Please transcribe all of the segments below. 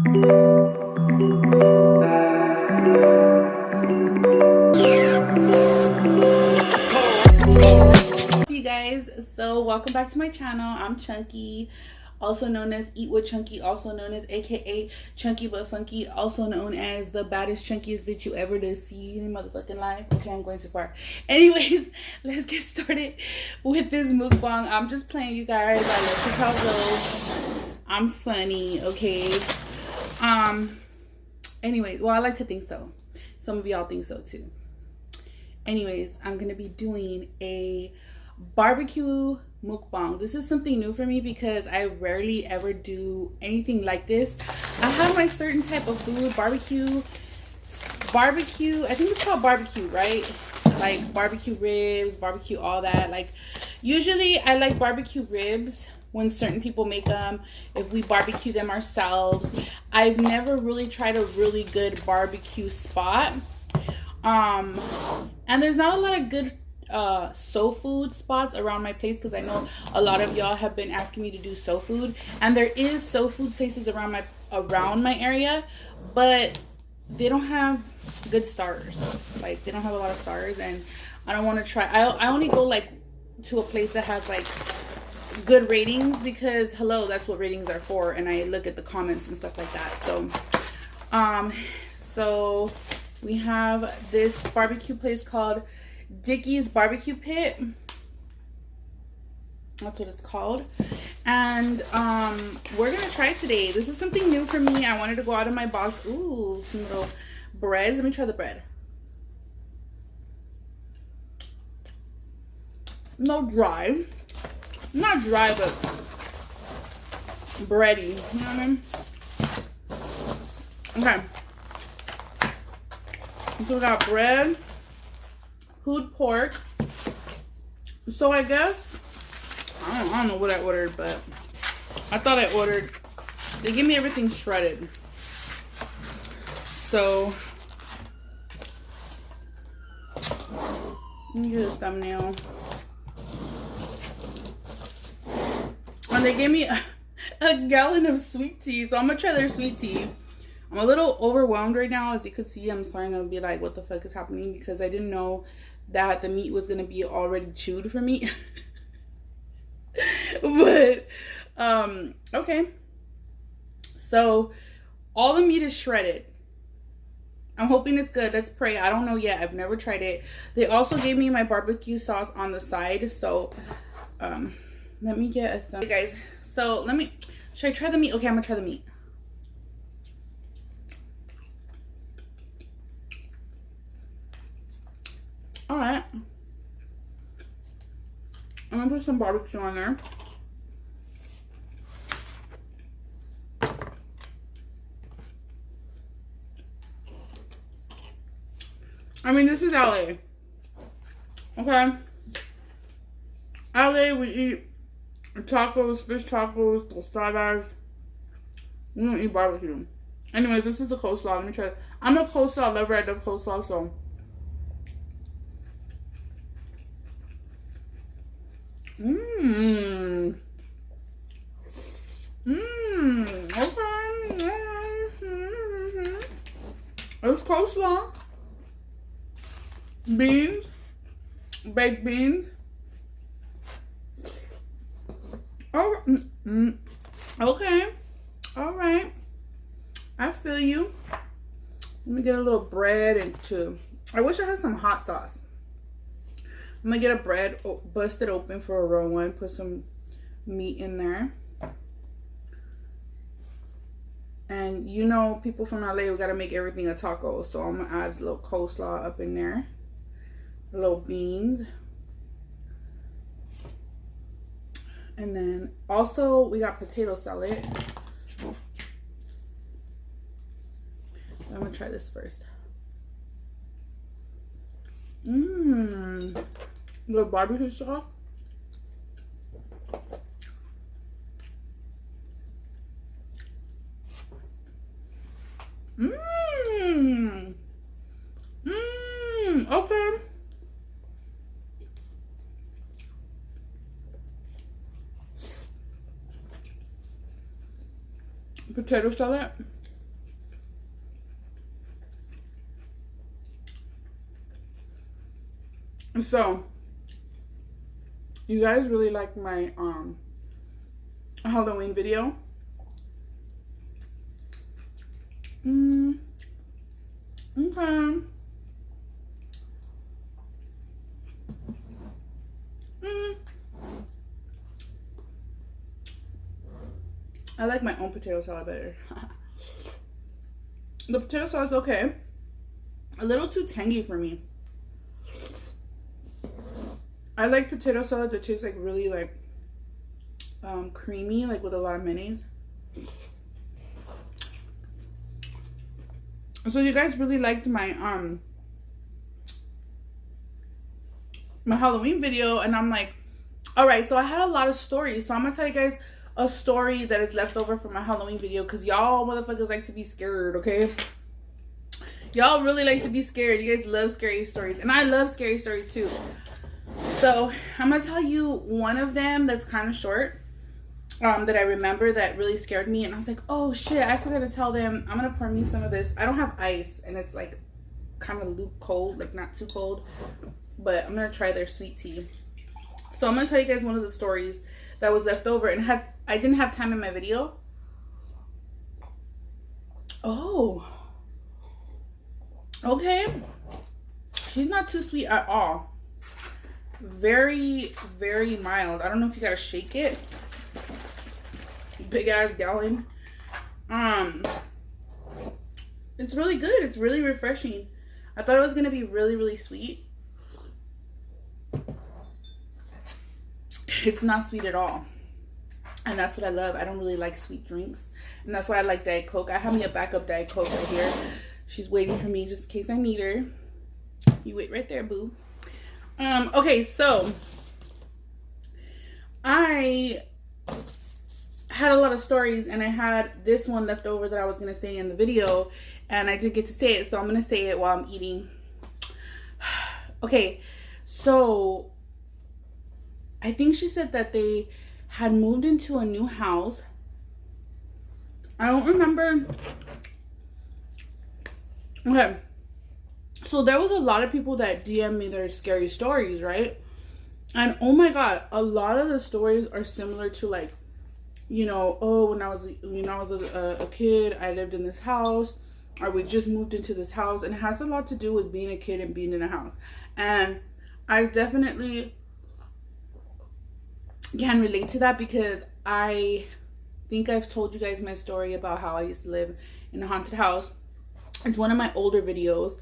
You guys, so welcome back to my channel. I'm Chunky, also known as Eat with Chunky, also known as aka Chunky but Funky, also known as the baddest chunkiest bitch you ever did see in motherfucking life. Okay, I'm going too far. Anyways, let's get started with this mukbang. I'm just playing, you guys. I love to tell jokes. I'm funny, okay? Anyways, well, I like to think so. Some of y'all think so too. Anyways, I'm gonna be doing a barbecue mukbang. This is something new for me because I rarely ever do anything like this. I have my certain type of food, barbecue, I think it's called barbecue, right? Like barbecue ribs, barbecue, all that. Like usually I like barbecue ribs when certain people make them, if we barbecue them ourselves. I've never really tried a really good barbecue spot. And there's not a lot of good soul food spots around my place, because I know a lot of y'all have been asking me to do soul food, and there is soul food places around my area, but they don't have good stars. Like they don't have a lot of stars, and I don't want to try. I only go like to a place that has like good ratings, because hello, that's what ratings are for, and I look at the comments and stuff like that. So we have this barbecue place called Dickie's Barbecue Pit. That's what it's called. And we're gonna try it today. This is something new for me. I wanted to go out of my box. Ooh, some little breads. Let me try the bread. No dry. Not dry, but bready. You know what I mean? Okay. So we got bread, pulled pork. So I guess, I don't know what I ordered, but I thought I ordered, they give me everything shredded. So, let me get a thumbnail. And they gave me a gallon of sweet tea, so I'm gonna try their sweet tea. I'm a little overwhelmed right now. As you can see, I'm starting to be like, what the fuck is happening? Because I didn't know that the meat was going to be already chewed for me. But, okay. So, all the meat is shredded. I'm hoping it's good. Let's pray. I don't know yet. I've never tried it. They also gave me my barbecue sauce on the side. So, let me get a thumb. Okay, guys. So, should I try the meat? Okay, I'm going to try the meat. Alright, I'm gonna put some barbecue on there. I mean, this is LA. Okay. LA, we eat tacos, fish tacos, tostadas. We don't eat barbecue. Anyways, this is the coleslaw. Let me try it. I'm a coleslaw lover. I love coleslaw, so. Okay. It's coleslaw. Beans. Baked beans. Oh, okay. All right. I feel you. Let me get a little bread and two. I wish I had some hot sauce. I'm gonna get a bread, bust it open for a raw one, put some meat in there. And you know, people from LA, we gotta make everything a taco. So I'm gonna add a little coleslaw up in there. A little beans. And then also we got potato salad. I'm gonna try this first. The barbecue sauce. Okay. Potato salad. So, you guys really like my Halloween video. Okay. I like my own potato salad better. The potato salad's okay. A little too tangy for me. I like potato salad that tastes like really like creamy, like with a lot of mayonnaise. So you guys really liked my my Halloween video, and I'm like, all right, so I had a lot of stories, so I'm gonna tell you guys a story that is left over from my Halloween video, because y'all motherfuckers like to be scared, okay? Y'all really like to be scared. You guys love scary stories, and I love scary stories too. So I'm gonna tell you one of them that's kind of short, that I remember that really scared me, and I was like, oh shit, I forgot to tell them. I'm gonna pour me some of this. I don't have ice, and it's like kind of luke cold, like not too cold, but I'm gonna try their sweet tea. So I'm gonna tell you guys one of the stories that was left over, and I didn't have time in my video. Oh, okay. She's not too sweet at all. Very, very mild. I don't know if you gotta shake it. Big ass gallon. It's really good. It's really refreshing. I thought it was gonna be really, really sweet. It's not sweet at all, and that's what I love. I don't really like sweet drinks, and that's why I like Diet Coke. I have me a backup Diet Coke right here. She's waiting for me just in case I need her. You wait right there, boo. Okay, so I had a lot of stories, and I had this one left over that I was gonna say in the video, and I didn't get to say it, so I'm gonna say it while I'm eating. Okay, so I think she said that they had moved into a new house. I don't remember. Okay. So there was a lot of people that DM'd me their scary stories, right? And oh my God, a lot of the stories are similar to like, you know, oh, when I was a kid, I lived in this house, or we just moved into this house, and it has a lot to do with being a kid and being in a house. And I definitely can relate to that, because I think I've told you guys my story about how I used to live in a haunted house. It's one of my older videos,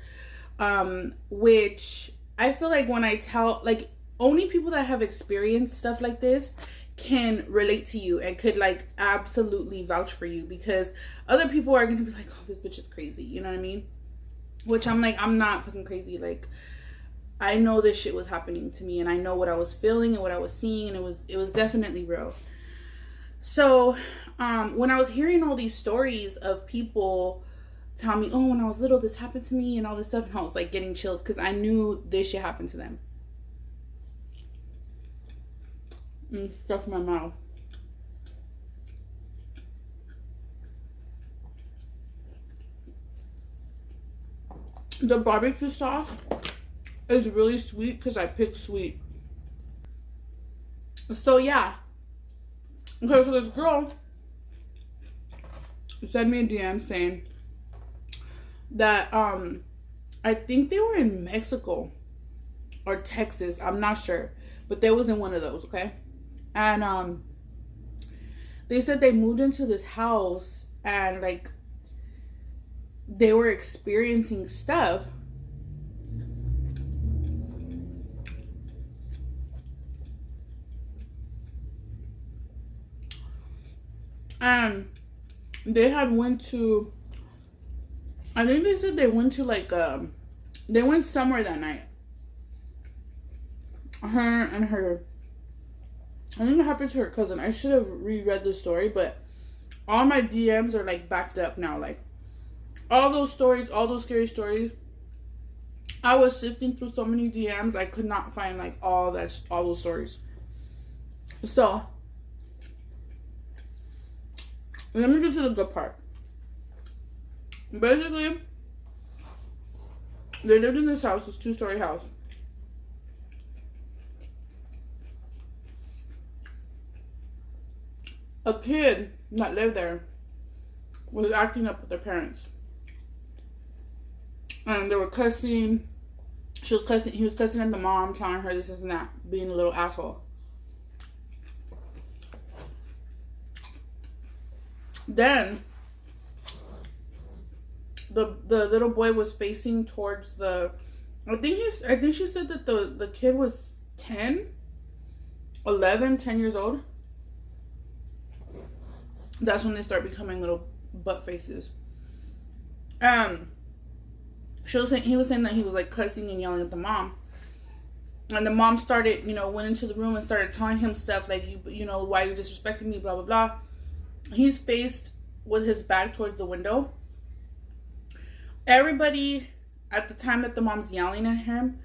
which I feel like when I tell, like, only people that have experienced stuff like this can relate to you and could like absolutely vouch for you, because other people are gonna be like, oh, this bitch is crazy, you know what I mean? Which I'm like, I'm not fucking crazy. Like, I know this shit was happening to me, and I know what I was feeling and what I was seeing, and it was definitely real. So when I was hearing all these stories of people tell me, oh, when I was little this happened to me and all this stuff, and I was like getting chills, because I knew this shit happened to them. Stuff in my mouth. The barbecue sauce is really sweet because I picked sweet. So yeah. Okay, so this girl sent me a DM saying that I think they were in Mexico or Texas. I'm not sure, but they was in one of those, okay? And they said they moved into this house, and like they were experiencing stuff. And they had went to, I think they said they went to like they went somewhere that night. Her and her, I think it happened to her cousin. I should have reread the story, but all my DMs are like backed up now. Like all those stories, all those scary stories, I was sifting through so many DMs, I could not find like all those stories. So let me get to the good part. Basically, they lived in this house, this 2-story house. a kid that lived there was acting up with their parents. And they were cussing. He was cussing at the mom, telling her this and that, being a little asshole. Then the little boy was facing towards the, I think she said that the kid was 10 years old. That's when they start becoming little butt faces. He was saying that he was like cussing and yelling at the mom. And the mom started, went into the room and started telling him stuff like, you know, why you're disrespecting me, blah, blah, blah. He's faced with his back towards the window. Everybody, at the time that the mom's yelling at him,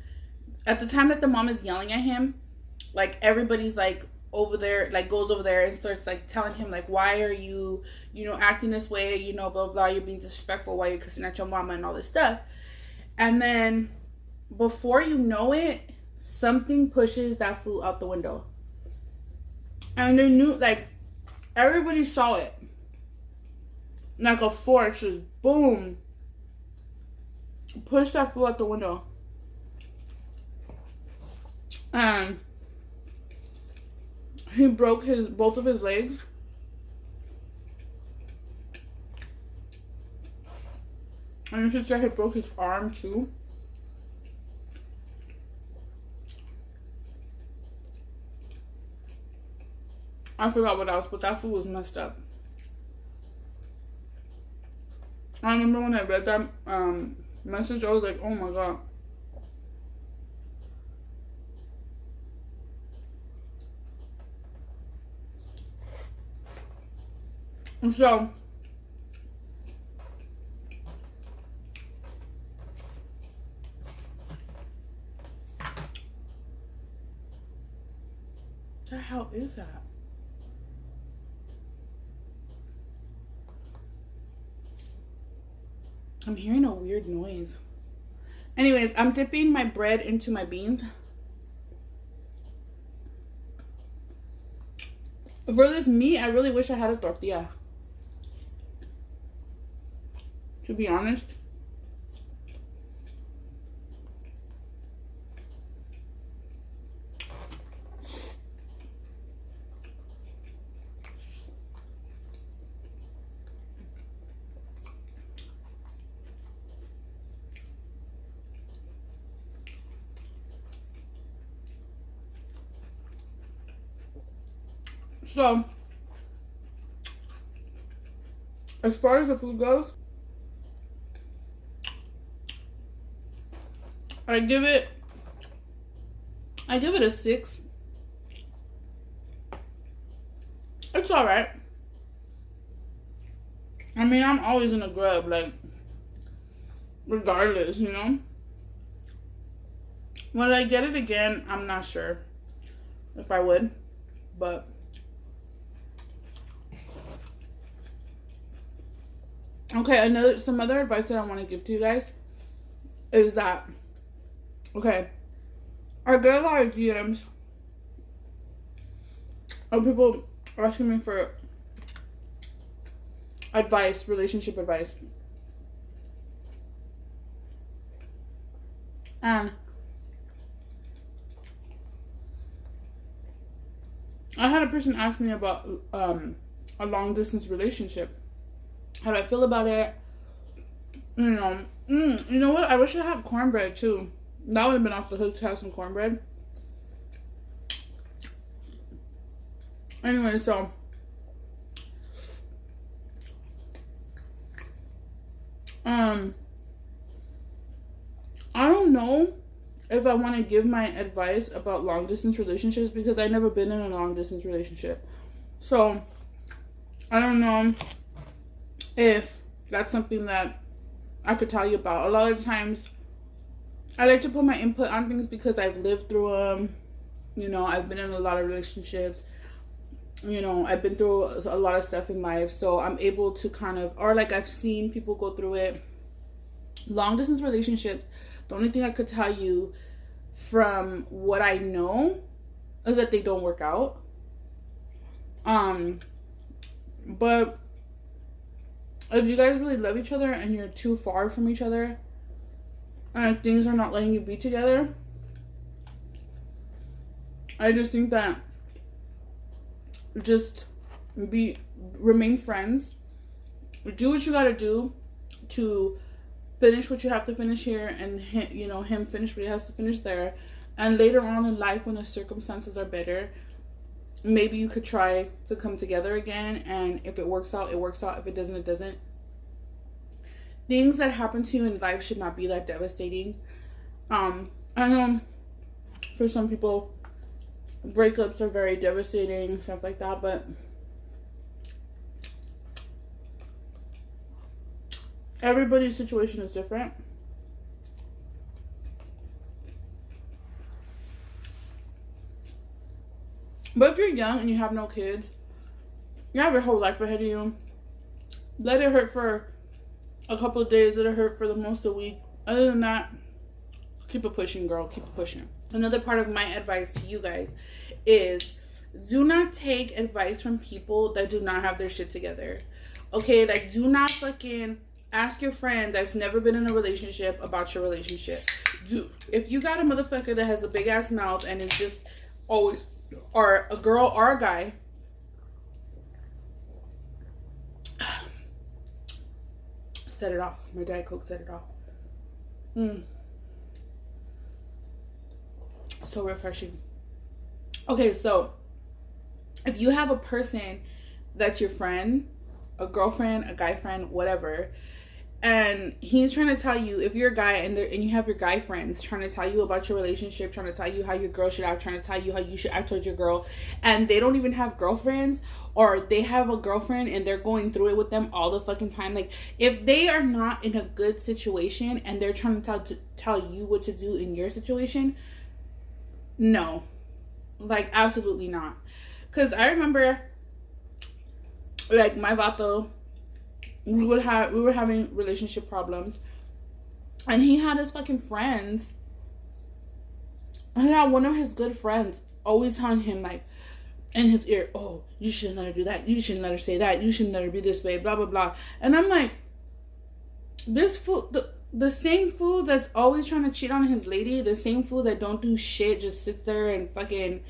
like everybody's like over there, like goes over there and starts like telling him like, why are you, acting this way, blah, blah, blah, you're being disrespectful, why you're cussing at your mama and all this stuff. And then before you know it, something pushes that fool out the window. And they knew, like, everybody saw it. Like a force just boom. Pushed that fool out the window. And he broke both of his legs. And she said he broke his arm too. I forgot what else, but that fool was messed up. I remember when I read that message, I was like, oh my god. And so, what the hell is that? I'm hearing a weird noise. Anyways, I'm dipping my bread into my beans. For this meat, I really wish I had a tortilla. To be honest. So, as far as the food goes, I give it a 6. It's alright. I mean, I'm always gonna grub, like, regardless, Would I get it again? I'm not sure if I would, but okay, some other advice that I want to give to you guys is that, okay, I get a lot of DMs of people asking me for advice, relationship advice. And I had a person ask me about a long distance relationship. How do I feel about it? You know what? I wish I had cornbread too. That would have been off the hook to have some cornbread. Anyway, so I don't know if I want to give my advice about long distance relationships because I've never been in a long distance relationship. So I don't know if that's something that I could tell you about. A lot of times I like to put my input on things because I've lived through them. I've been in a lot of relationships. I've been through a lot of stuff in life, so I'm able to kind of, or like I've seen people go through it. Long distance relationships, the only thing I could tell you from what I know is that they don't work out. But if you guys really love each other and you're too far from each other and things are not letting you be together, I just think that just remain friends. Do what you gotta do to finish what you have to finish here, and him finish what he has to finish there. And later on in life, when the circumstances are better, maybe you could try to come together again. And if it works out, it works out. If it doesn't, it doesn't. Things that happen to you in life should not be that devastating. I know for some people, breakups are very devastating and stuff like that, but everybody's situation is different. But if you're young and you have no kids, you have your whole life ahead of you. Let it hurt for a couple of days. Let it hurt for the most of the week. Other than that, keep it pushing, girl. Keep it pushing. Another part of my advice to you guys is do not take advice from people that do not have their shit together. Okay? Like, do not fucking ask your friend that's never been in a relationship about your relationship. If you got a motherfucker that has a big ass mouth and is just always, or a girl or a guy, set it off. My Diet Coke set it off. So refreshing. Okay, so if you have a person that's your friend, a girlfriend, a guy friend, whatever, and he's trying to tell you, if you're a guy and you have your guy friends trying to tell you about your relationship, trying to tell you how your girl should act, trying to tell you how you should act towards your girl, and they don't even have girlfriends, or they have a girlfriend and they're going through it with them all the fucking time. Like, if they are not in a good situation and they're trying to tell you what to do in your situation, no. Like, absolutely not. Because I remember, like, my vato, we were having relationship problems, and he had his fucking friends, and he had one of his good friends always telling him, like, in his ear, oh, you shouldn't let her do that, you shouldn't let her say that, you shouldn't let her be this way, blah blah blah. And I'm like, this fool, the same fool that's always trying to cheat on his lady, the same fool that don't do shit, just sits there and fucking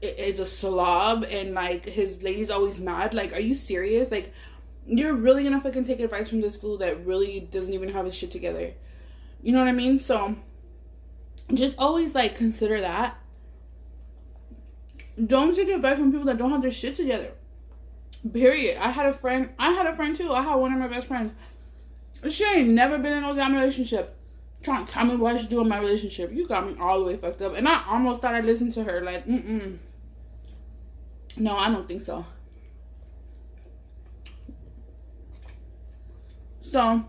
is a slob, and like his lady's always mad. Like, are you serious? Like, you're really gonna fucking take advice from this fool that really doesn't even have his shit together? You know what I mean? So just always, like, consider that. Don't take advice from people that don't have their shit together. Period. I had a friend too. I had one of my best friends. She ain't never been in no damn relationship. Trying to tell me what I should do in my relationship. You got me all the way fucked up. And I almost thought I listened to her. Like, no, I don't think so. So,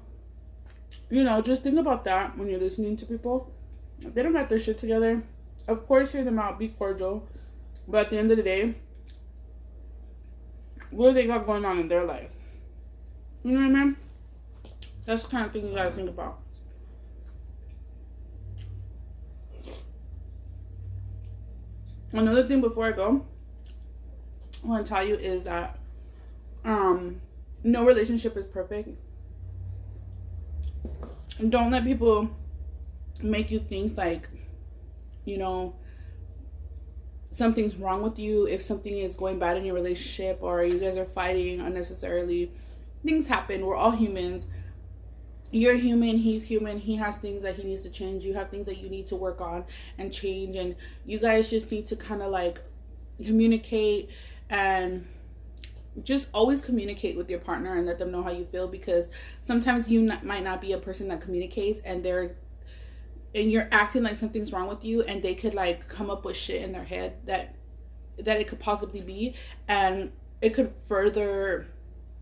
just think about that when you're listening to people. If they don't got their shit together, of course, hear them out, be cordial. But at the end of the day, what do they got going on in their life? You know what I mean? That's the kind of thing you gotta think about. Another thing before I go, I want to tell you is that no relationship is perfect. Don't let people make you think like, something's wrong with you if something is going bad in your relationship, or you guys are fighting unnecessarily. Things happen. We're all humans. You're human, he's human. He has things that he needs to change. You have things that you need to work on and change. And you guys just need to kind of like communicate, and just always communicate with your partner and let them know how you feel, because sometimes you might not be a person that communicates, and you're acting like something's wrong with you, and they could like come up with shit in their head that it could possibly be, and it could further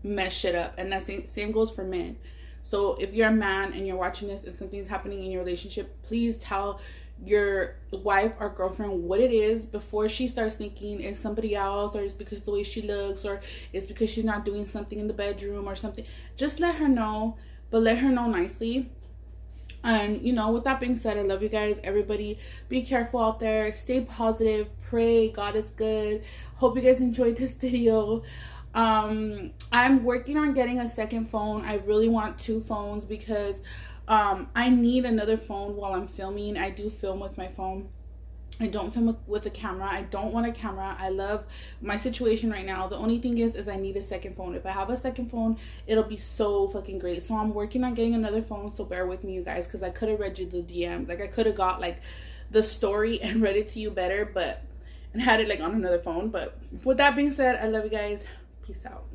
mess shit up. And that same goes for men. So if you're a man and you're watching this and something's happening in your relationship, please tell your wife or girlfriend what it is before she starts thinking it's somebody else, or it's because the way she looks, or it's because she's not doing something in the bedroom or something. Just let her know, but let her know nicely. And with that being said, I love you guys. Everybody, be careful out there, stay positive, pray, God is good. Hope you guys enjoyed this video. I'm working on getting a second phone. I really want 2 phones because I need another phone while I'm filming. I do film with my phone. I don't film with a camera. I don't want a camera. I love my situation right now. The only thing is I need a second phone. If I have a second phone, it'll be so fucking great. So I'm working on getting another phone. So bear with me, you guys, because I could have read you the DM. Like I could have got like the story and read it to you better, but and had it like on another phone. But with that being said, I love you guys. Peace out.